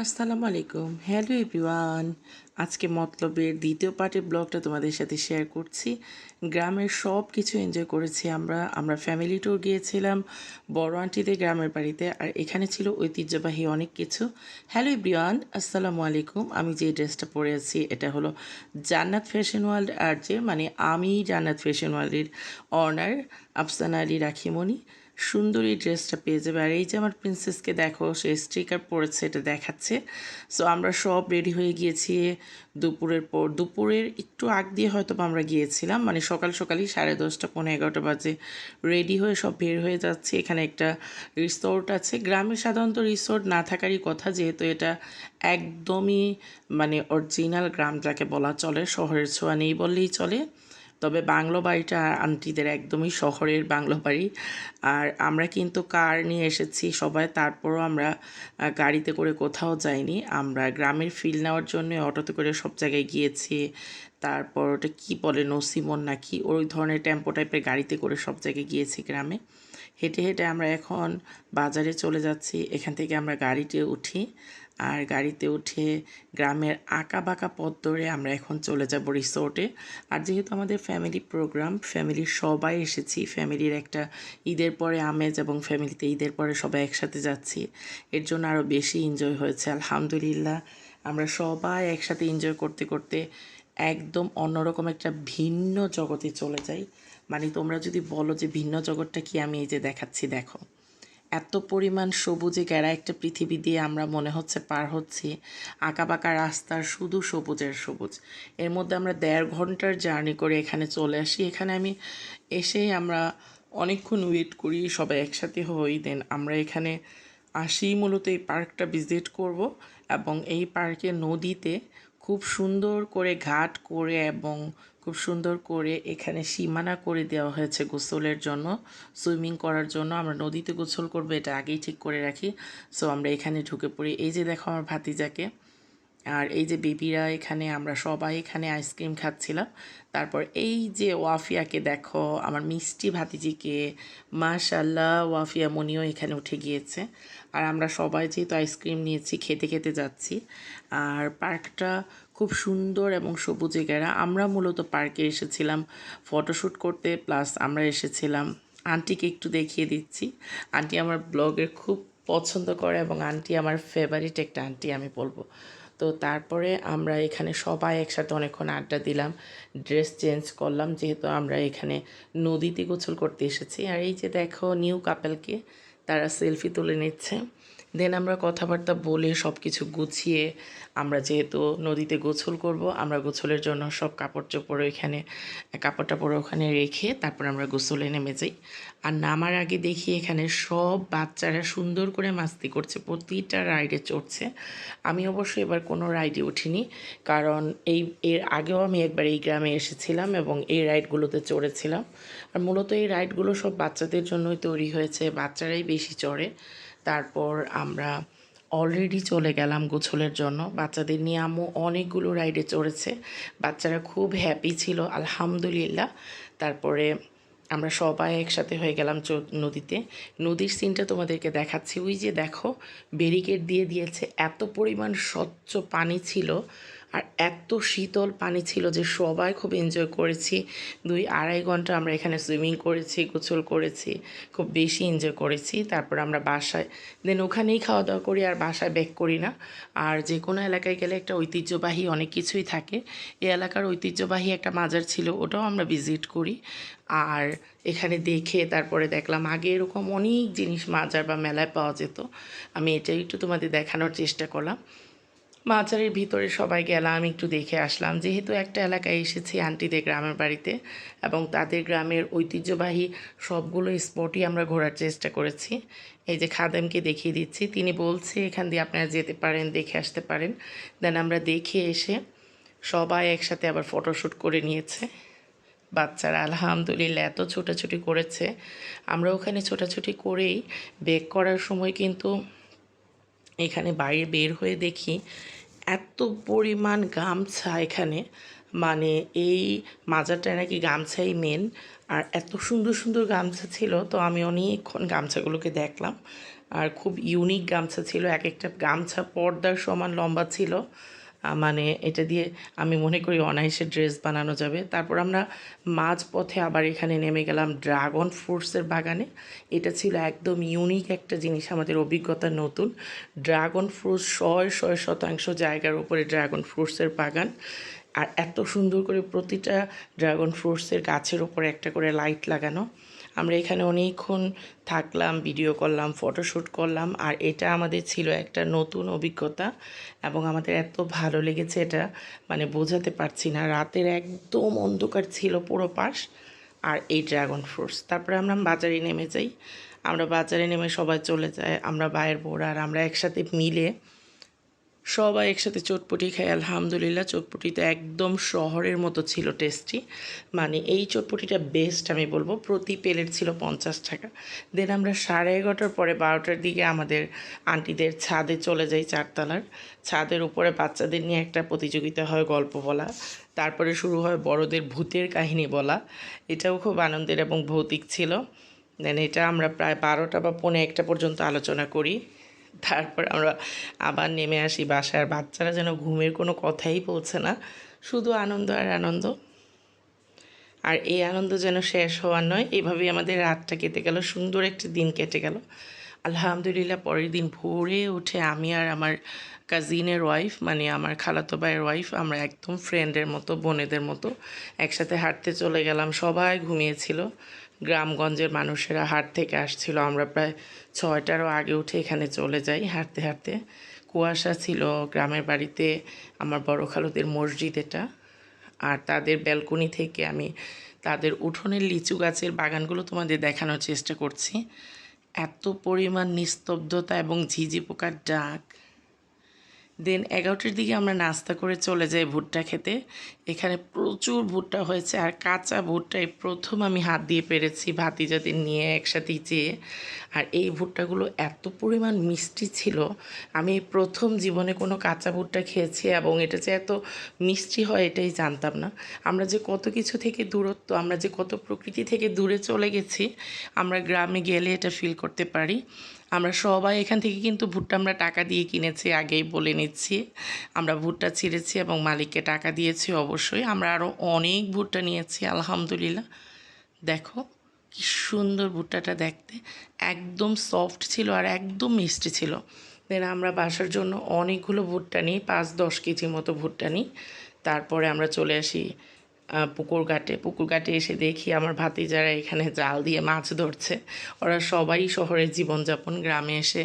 আসসালামু আলাইকুম, hello everyone. আজকে মতলবের দ্বিতীয় পার্টের ব্লগটা তোমাদের সাথে শেয়ার করছি। গ্রামের সব কিছু এনজয় করেছি আমরা ফ্যামিলি ট্যুর গিয়েছিলাম বড় আন্টিদের গ্রামের বাড়িতে, আর এখানে ছিল ঐতিহ্যবাহী অনেক কিছু। হ্যালো এভরিওয়ান, আসসালামু আলাইকুম। আমি যে ড্রেসটা পরে আছি এটা হলো জান্নাত ফ্যাশন ওয়ার্ল্ড, আর যে মানে আমি জান্নাত ফ্যাশন ওয়ার্ল্ডের অনার আফসানা আলী রাখিমণি। সুন্দর এই ড্রেসটা পেয়ে যাবে। আর এই যে আমার প্রিন্সেসকে দেখো, সে স্টিকার পরেছে, এটা দেখাচ্ছে। সো আমরা সব রেডি হয়ে গিয়েছি দুপুরের একটু আগ দিয়ে হয়তো আমরা গিয়েছিলাম, মানে সকাল সকালই 10:30 পৌনে 11টা বাজে রেডি হয়ে সব বের হয়ে যাচ্ছি। এখানে একটা রিসোর্ট আছে। গ্রামে সাধারণত রিসোর্ট না থাকারই কথা, যেহেতু এটা একদমই মানে অরিজিনাল গ্রাম যাকে বলা চলে, শহরের ছোঁয়া নেই বললেই চলে। তবে বাংলো বাড়িটা আন্টিদের একদমই শহরের বাংলো বাড়ি। আর আমরা কিন্তু কার নিয়ে এসেছি সবাই, তারপরও আমরা গাড়িতে করে কোথাও যাইনি। আমরা গ্রামের ফিল নেওয়ার জন্য অটোতে করে সব জায়গায় গিয়েছি। তারপর ওটা কী বলে, নসিমন নাকি ওই ধরনের টেম্পো টাইপের গাড়িতে করে সব জায়গায় গিয়েছি গ্রামে। হেঁটে হেঁটে আমরা এখন বাজারে চলে যাচ্ছি। এখান থেকে আমরা গাড়িতে উঠি, আর গাড়িতে উঠে গ্রামের আঁকা বাঁকা পথ ধরে আমরা এখন চলে যাব রিসোর্টে। আর যেহেতু আমাদের ফ্যামিলি প্রোগ্রাম, ফ্যামিলির সবাই এসেছি, ফ্যামিলির একটা ঈদের পরে আমেজ, এবং ফ্যামিলিতে ঈদের পরে সবাই একসাথে যাচ্ছি, এর জন্য আরও বেশি এনজয় হয়েছে আলহামদুলিল্লাহ। আমরা সবাই একসাথে এনজয় করতে করতে একদম অন্যরকম একটা ভিন্ন জগতে চলে যাই। মানে তোমরা যদি বলো যে ভিন্ন জগৎটা কি, আমি এই যে দেখাচ্ছি, দেখো এত পরিমাণ সবুজে ঘেরা একটা পৃথিবী দিয়ে আমরা মনে হচ্ছে পার হচ্ছি। আঁকাবাঁকা রাস্তার শুধু সবুজের সবুজ। এর মধ্যে আমরা 1.5 ঘন্টার জার্নি করে এখানে চলে আসি। এখানে আমি এসেই আমরা অনেকক্ষণ ওয়েট করি, সবাই একসাথে হই, দেন আমরা এখানে আসি মূলত এই পার্কটা ভিজিট করব। এবং এই পার্কে নদীতে খুব সুন্দর করে ঘাট করে এবং খুব সুন্দর করে এখানে সীমানা করে দেওয়া হয়েছে গোসলের জন্য, সুইমিং করার জন্য। আমরা নদীতে গোসল করবো এটা আগেই ঠিক করে রাখি। সো আমরা এখানে ঢুকে পড়ি। এই যে দেখো আমার ভাতিজাকে, আর এই যে বেবিরা, এখানে আমরা সবাই এখানে আইসক্রিম খাচ্ছিলাম। তারপর এই যে ওয়াফিয়াকে দেখো, আমার মিষ্টি ভাতিজিকে, মাশাল্লাহ ওয়াফিয়া মনিও এখানে উঠে গিয়েছে। আর আমরা সবাই যেহেতু আইসক্রিম নিয়েছি, খেতে খেতে যাচ্ছি। আর পার্কটা খুব সুন্দর এবং সবুজে ঘেরা। আমরা মূলত পার্কে এসেছিলাম ফটোশ্যুট করতে, প্লাস আমরা এসেছিলাম আন্টিকে একটু দেখিয়ে দিচ্ছি। আন্টি আমার ব্লগের খুব পছন্দ করে এবং আন্টি আমার ফেভারিট একটা আন্টি আমি বলবো। তো তারপরে আমরা এখানে সবাই একসাথে অনেকক্ষণ আড্ডা দিলাম, ড্রেস চেঞ্জ করলাম, যেহেতু আমরা এখানে নদীতে গোসল করতে এসেছি। আর এই যে দেখো নিউ কাপেলকে, তারা সেলফি তুলে নিচ্ছে। দেন আমরা কথাবার্তা বলে সব কিছু গুছিয়ে, আমরা যেহেতু নদীতে গোসল করব, আমরা গোসলের জন্য সব কাপড় চোপড় এখানে কাপড় টাপড় ওখানে রেখে তারপর আমরা গোসলে নেমে যাই। আর নামার আগে দেখি এখানে সব বাচ্চারা সুন্দর করে মাস্তি করছে, প্রতিটা রাইডে চড়ছে। আমি অবশ্য এবার কোনো রাইডে উঠিনি, কারণ এর আগেও আমি একবার এই গ্রামে এসেছিলাম এবং এই রাইডগুলোতে চড়েছিলাম। আর মূলত এই রাইডগুলো সব বাচ্চাদের জন্যই তৈরি হয়েছে, বাচ্চারাই বেশি চড়ে। তারপর আমরা অলরেডি চলে গেলাম গোসলের জন্য। বাচ্চাদের নিয়ে আম্মু অনেকগুলো রাইডে চড়েছে, বাচ্চারা খুব হ্যাপি ছিল আলহামদুলিল্লাহ। তারপরে আমরা সবাই একসাথে হয়ে গেলাম নদীতে। নদীর সিনটা তোমাদেরকে দেখাচ্ছি। ওই যে দেখো ব্যারিকেড দিয়ে দিয়েছে, এত পরিমাণ স্বচ্ছ পানি ছিল আর এত শীতল পানি ছিল যে সবাই খুব এনজয় করেছি। 2-2.5 ঘন্টা আমরা এখানে সুইমিং করেছি, গোসল করেছি, খুব বেশি এনজয় করেছি। তারপর আমরা বাসায় দেন ওখানেই খাওয়া দাওয়া করি, আর বাসায় ব্যাক করি না। আর যে কোনো এলাকায় গেলে একটা ঐতিহ্যবাহী অনেক কিছুই থাকে। এই এলাকার ঐতিহ্যবাহী একটা মাজার ছিল, ওটাও আমরা ভিজিট করি। আর এখানে দেখে তারপরে দেখলাম আগে এরকম অনেক জিনিস মাজার বা মেলায় পাওয়া যেত। আমি এটাই একটু তোমাদের দেখানোর চেষ্টা করলাম। মাজারের ভিতরে সবাই গেলাম, একটু দেখে আসলাম। যেহেতু একটা এলাকায় এসেছি আন্টিদের গ্রামের বাড়িতে, এবং তাদের গ্রামের ঐতিহ্যবাহী সবগুলো স্পটই আমরা ঘোরার চেষ্টা করেছি। এই যে খাদেমকে দেখিয়ে দিচ্ছি, তিনি বলছে এখান দিয়ে আপনারা যেতে পারেন, দেখে আসতে পারেন। দেন আমরা দেখে এসে সবাই একসাথে আবার ফটোশ্যুট করে নিয়েছে। বাচ্চারা আলহামদুলিল্লাহ এত ছোটাছুটি করেছে। আমরা ওখানে ছোটাছুটি করেই বেক করার সময় কিন্তু এখানে বাইরে বের হয়ে দেখি এত পরিমাণ গামছা এখানে, মানে এই মাজারটায় নাকি গামছাই মেন। আর এত সুন্দর সুন্দর গামছা ছিল, তো আমি অনেকক্ষণ গামছাগুলোকে দেখলাম। আর খুব ইউনিক গামছা ছিল, এক একটা গামছা পর্দার সমান লম্বা ছিল। মানে এটা দিয়ে আমি মনে করি অনায়াসে ড্রেস বানানো যাবে। তারপর আমরা মাঝপথে আবার এখানে নেমে গেলাম ড্রাগন ফ্রুটসের বাগানে। এটা ছিল একদম ইউনিক একটা জিনিস, আমাদের অভিজ্ঞতা নতুন। ড্রাগন ফ্রুটস শয়ে শয়ে শতাংশ জায়গার উপরে ড্রাগন ফ্রুটসের বাগান। আর এত সুন্দর করে প্রতিটা ড্রাগন ফ্রুটসের গাছের ওপরে একটা করে লাইট লাগানো। আমরা এখানে অনেকক্ষণ থাকলাম, ভিডিও করলাম, ফটোশ্যুট করলাম। আর এটা আমাদের ছিল একটা নতুন অভিজ্ঞতা এবং আমাদের এত ভালো লেগেছে, এটা মানে বোঝাতে পারছি না। রাতের একদম অন্ধকার ছিল পুরো পাশ, আর এই ড্রাগন ফ্রুটস। তারপরে আমরা বাজারে নেমে যাই। আমরা বাজারে নেমে সবাই চলে যায়, আমরা ভাইয়ের বোর আর আমরা একসাথে মিলে সবাই একসাথে চটপটি খাই। আলহামদুলিল্লাহ, চটপটিটা একদম শহরের মতো ছিল টেস্টি। মানে এই চটপটিটা বেস্ট আমি বলবো। প্রতি প্লেট ছিল 50 টাকা। দেন আমরা 11:30 পরে 12টার দিকে আমাদের আন্টিদের ছাদে চলে যাই, 4তলার ছাদের উপরে বাচ্চাদের নিয়ে একটা প্রতিযোগিতা হয় গল্প বলা। তারপরে শুরু হয় বড়দের ভূতের কাহিনী বলা। এটাও খুব আনন্দের এবং ভৌতিক ছিল। দেন এটা আমরা প্রায় 12টা বা পৌনে 1টা পর্যন্ত আলোচনা করি। তারপর আমরা আবার নেমে আসি বাসায়। আর বাচ্চারা যেন ঘুমের কোনো কথাই বলছে না, শুধু আনন্দ আর আনন্দ। আর এই আনন্দ যেন শেষ হওয়ার নয়, এভাবেই আমাদের রাতটা কেটে গেল, সুন্দর একটা দিন কেটে গেল। আলহামদুলিল্লাহ, পরের দিন ভোরে উঠে আমি আর আমার কাজিনের ওয়াইফ, মানে আমার খালাতো ভাইয়ের ওয়াইফ, আমরা একদম ফ্রেন্ডের মতো, বোনেদের মতো একসাথে হাঁটতে চলে গেলাম। সবাই ঘুমিয়েছিল, গ্রামগঞ্জের মানুষেরা হাট থেকে আসছিল। আমরা প্রায় 6টারও আগে উঠে এখানে চলে যাই হাঁটতে হাঁটতে। কুয়াশা ছিল গ্রামের বাড়িতে, আমার বড় খালুদের মসজিদ এটা। আর তাদের ব্যালকনি থেকে আমি তাদের উঠোনের লিচু গাছের বাগানগুলো তোমাদের দেখানোর চেষ্টা করছি। এত পরিমাণ নিস্তব্ধতা এবং ঝিঝি পোকার ডাক। দেন 11টার দিকে আমরা নাস্তা করে চলে যাই ভুট্টা খেতে। এখানে প্রচুর ভুট্টা হয়েছে, আর কাঁচা ভুট্টায় প্রথম আমি হাত দিয়ে পেরেছি ভাতিজাদের নিয়ে একসাথেই চেয়ে। আর এই ভুট্টাগুলো এত পরিমাণ মিষ্টি ছিল, আমি প্রথম জীবনে কোনো কাঁচা ভুট্টা খেয়েছি এবং এটা যে এত মিষ্টি হয় এটাই জানতাম না। আমরা যে কত কিছু থেকে দূরত্ব, আমরা যে কত প্রকৃতি থেকে দূরে চলে গেছি, আমরা গ্রামে গেলে এটা ফিল করতে পারি। আমরা সবাই এখান থেকে কিন্তু ভুট্টা আমরা টাকা দিয়ে কিনেছি, আগেই বলে নিচ্ছি। আমরা ভুট্টা ছিঁড়েছি এবং মালিককে টাকা দিয়েছি অবশ্যই। আমরা আরও অনেক ভুট্টা নিয়েছি আলহামদুলিল্লাহ। দেখো কি সুন্দর ভুট্টাটা দেখতে, একদম সফট ছিল আর একদম মিষ্টি ছিল। দেন আমরা বাসার জন্য অনেকগুলো ভুট্টা নিই, 5-10 কেজি মতো ভুট্টা নিই। তারপরে আমরা চলে আসি পুকুর ঘাটে এসে দেখি আমার ভাতিজারা এখানে জাল দিয়ে মাছ ধরছে। ওরা সবাই শহরের জীবনযাপন, গ্রামে এসে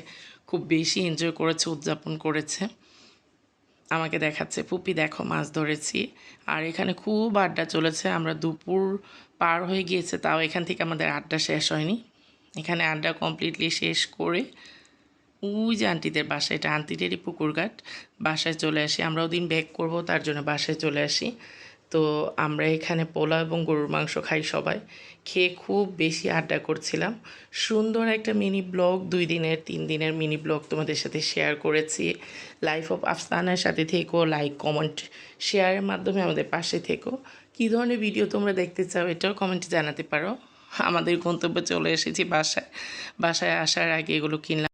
খুব বেশি এনজয় করেছে, উদযাপন করেছে। আমাকে দেখাচ্ছে, ফুপি দেখো মাছ ধরেছি। আর এখানে খুব আড্ডা চলেছে। আমরা দুপুর পার হয়ে গিয়েছে, তাও এখান থেকে আমাদের আড্ডা শেষ হয়নি। এখানে আড্ডা কমপ্লিটলি শেষ করে ওই যে আন্টিদের বাসা, এটা আন্টিদেরই পুকুরঘাট, বাসায় চলে আসি। আমরা ওদিন ব্যাক করব, তার জন্য বাসায় চলে আসি। তো আমরা এখানে পোলাও এবং গরুর মাংস খাই সবাই। খেয়ে খুব বেশি আড্ডা করছিলাম। সুন্দর একটা মিনি ব্লগ, 2 দিনের 3 দিনের মিনি ব্লগ তোমাদের সাথে শেয়ার করেছি। লাইফ অফ আফসানার সাথে থেকো, লাইক কমেন্ট শেয়ারের মাধ্যমে আমাদের পাশে থেকো। কী ধরনের ভিডিও তোমরা দেখতে চাও এটাও কমেন্টে জানাতে পারো। আমাদের গন্তব্যে চলে এসেছি বাসায়। বাসায় আসার আগে এগুলো কিনলাম।